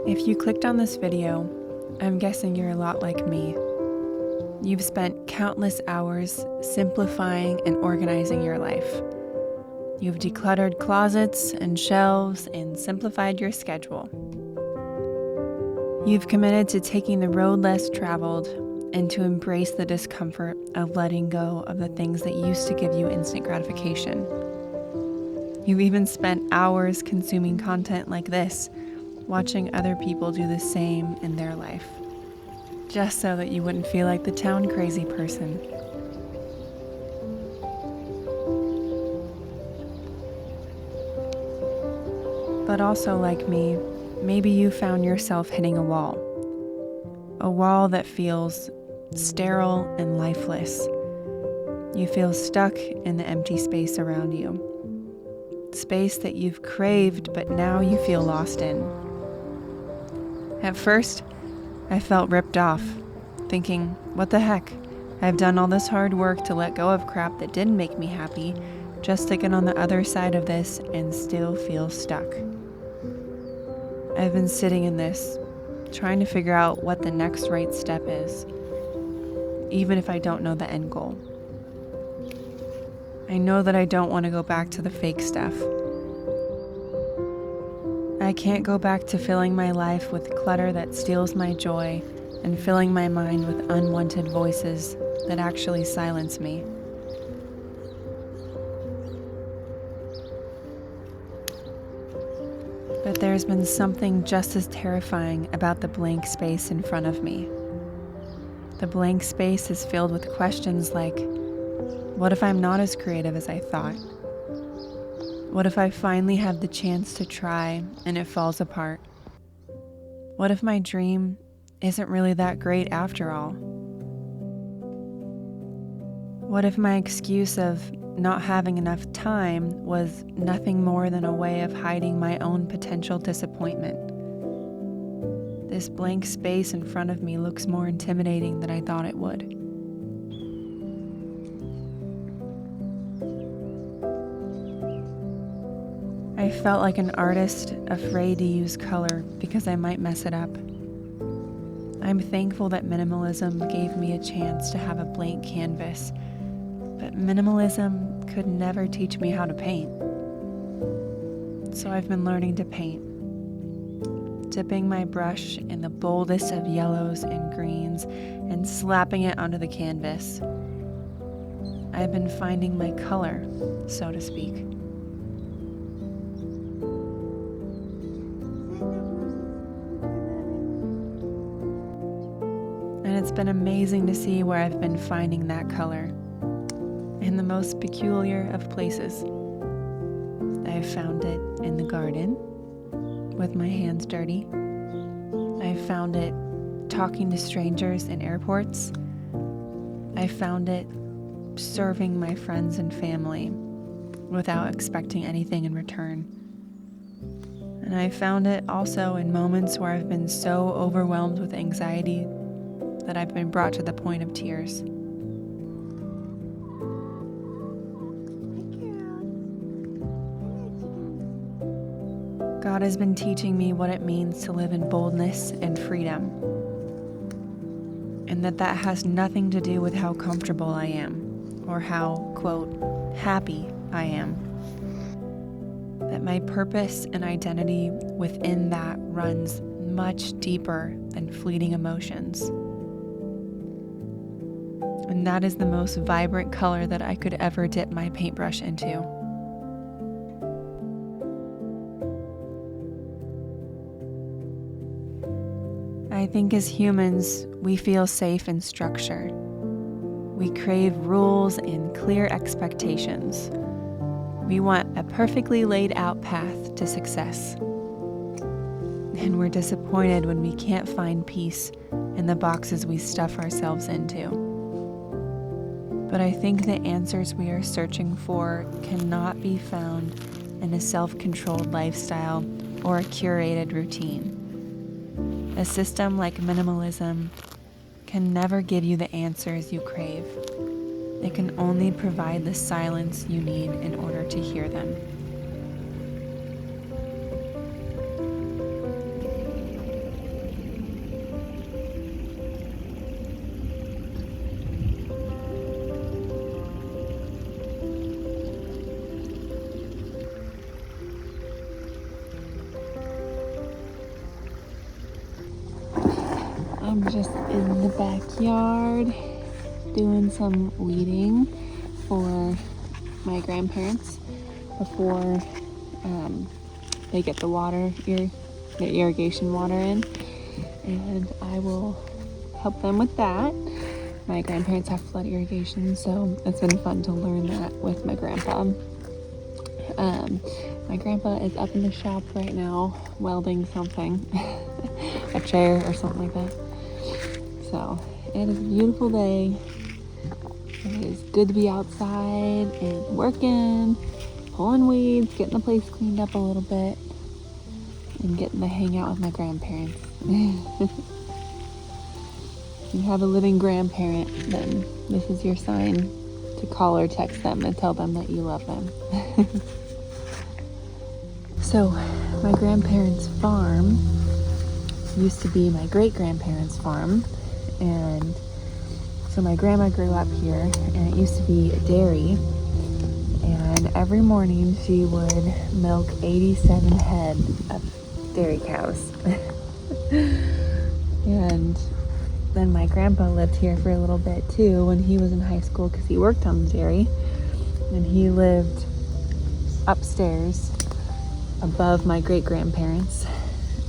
If you clicked on this video, I'm guessing you're a lot like me. You've spent countless hours simplifying and organizing your life. You've decluttered closets and shelves and simplified your schedule. You've committed to taking the road less traveled and to embrace the discomfort of letting go of the things that used to give you instant gratification. You've even spent hours consuming content like this, watching other people do the same in their life, just so that you wouldn't feel like the town crazy person. But also like me, maybe you found yourself hitting a wall that feels sterile and lifeless. You feel stuck in the empty space around you, space that you've craved but now you feel lost in. At first, I felt ripped off, thinking, what the heck? I've done all this hard work to let go of crap that didn't make me happy, just to get on the other side of this and still feel stuck. I've been sitting in this, trying to figure out what the next right step is, even if I don't know the end goal. I know that I don't want to go back to the fake stuff. I can't go back to filling my life with clutter that steals my joy and filling my mind with unwanted voices that actually silence me. But there's been something just as terrifying about the blank space in front of me. The blank space is filled with questions like, what if I'm not as creative as I thought? What if I finally have the chance to try and it falls apart? What if my dream isn't really that great after all? What if my excuse of not having enough time was nothing more than a way of hiding my own potential disappointment? This blank space in front of me looks more intimidating than I thought it would. I felt like an artist afraid to use color because I might mess it up. I'm thankful that minimalism gave me a chance to have a blank canvas, but minimalism could never teach me how to paint. So I've been learning to paint, dipping my brush in the boldest of yellows and greens and slapping it onto the canvas. I've been finding my color, so to speak. And it's been amazing to see where I've been finding that color, in the most peculiar of places. I've found it in the garden, with my hands dirty. I've found it talking to strangers in airports. I found it serving my friends and family without expecting anything in return. And I found it also in moments where I've been so overwhelmed with anxiety that I've been brought to the point of tears. God has been teaching me what it means to live in boldness and freedom, and that has nothing to do with how comfortable I am or how, quote, happy I am. That my purpose and identity within that runs much deeper than fleeting emotions. And that is the most vibrant color that I could ever dip my paintbrush into. I think as humans, we feel safe in structure. We crave rules and clear expectations. We want a perfectly laid out path to success. And we're disappointed when we can't find peace in the boxes we stuff ourselves into. But I think the answers we are searching for cannot be found in a self-controlled lifestyle or a curated routine. A system like minimalism can never give you the answers you crave. It can only provide the silence you need in order to hear them. I'm just in the backyard doing some weeding for my grandparents before they get the irrigation water in, and I will help them with that. My grandparents have flood irrigation, so it's been fun to learn that with my grandpa. My grandpa is up in the shop right now welding something, a chair or something like that. So it is a beautiful day. It is good to be outside and working, pulling weeds, getting the place cleaned up a little bit, and getting to hang out with my grandparents. If you have a living grandparent, then this is your sign to call or text them and tell them that you love them. So, my grandparents' farm used to be my great-grandparents' farm, and so my grandma grew up here, and it used to be a dairy, and every morning she would milk 87 head of dairy cows. And then my grandpa lived here for a little bit too when he was in high school, because he worked on the dairy, and he lived upstairs above my great-grandparents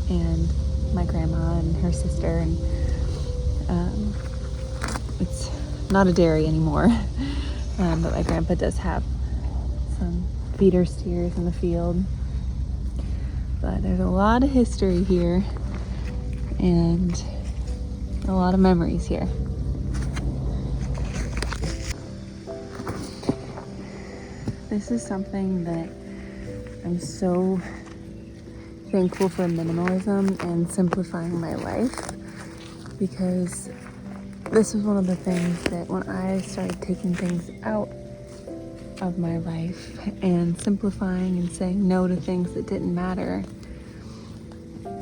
and my grandma and her sister, and it's not a dairy anymore, but my grandpa does have some feeder steers in the field. But there's a lot of history here and a lot of memories here. This is something that I'm so thankful for, minimalism and simplifying my life, because this was one of the things that when I started taking things out of my life and simplifying and saying no to things that didn't matter,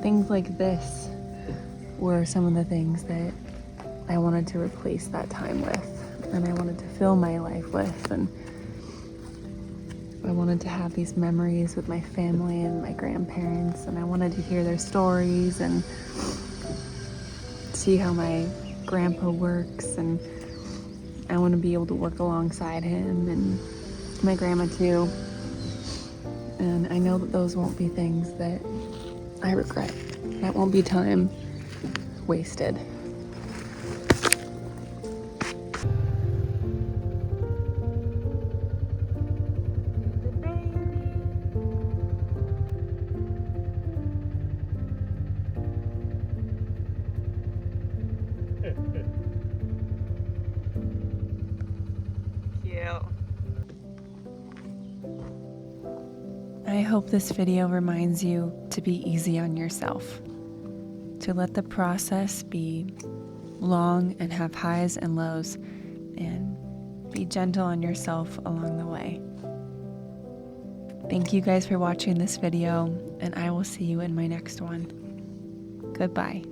things like this were some of the things that I wanted to replace that time with, and I wanted to fill my life with, and I wanted to have these memories with my family and my grandparents, and I wanted to hear their stories and see how my grandpa works, and I want to be able to work alongside him and my grandma too. And I know that those won't be things that I regret. That won't be time wasted. I hope this video reminds you to be easy on yourself, to let the process be long and have highs and lows, and be gentle on yourself along the way. Thank you guys for watching this video, and I will see you in my next one. Goodbye.